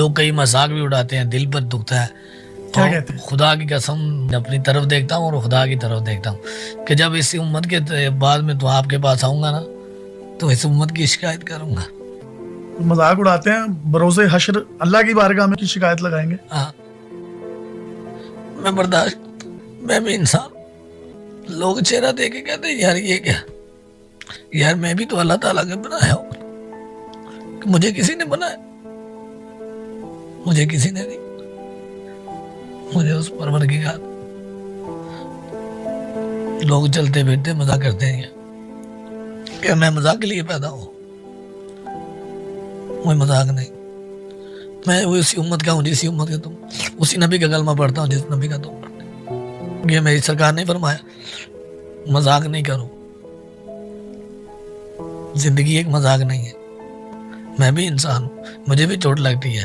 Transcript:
لوگ کئی مذاق بھی اڑاتے ہیں، دل پر دکھتا ہے. کیا اور کہتے ہیں؟ خدا کی قسم اپنی طرف دیکھتا ہوں اور خدا کی طرف دیکھتا ہوں کہ جب اس امت کے بعد میں تو آپ کے پاس آؤں گا نا تو اس امت کی شکایت کروں گا. مذاق اڑاتے ہیں، بروز حشر اللہ کی بارگاہ میں کی شکایت لگائیں گے. ہاں میں برداشت، میں بھی انسان. لوگ چہرہ دیکھ کے کہتے ہیں یار یہ کیا، یار میں بھی تو اللہ تعالیٰ کا بنایا ہوں. مجھے کسی نے بنایا؟ مجھے کسی نے نہیں. مجھے اس پروردگار. لوگ چلتے پھرتے مزاق کرتے ہیں کہ میں مزاق کے لیے پیدا ہوں. کوئی مذاق نہیں. میں اسی امت کا ہوں جسی امت کا تم، اسی نبی کا کلمہ پڑھتا ہوں جس نبی کا تم پڑھتے. یہ میری سرکار نے فرمایا مذاق نہیں کرو. زندگی ایک مذاق نہیں ہے. میں بھی انسان ہوں، مجھے بھی چوٹ لگتی ہے.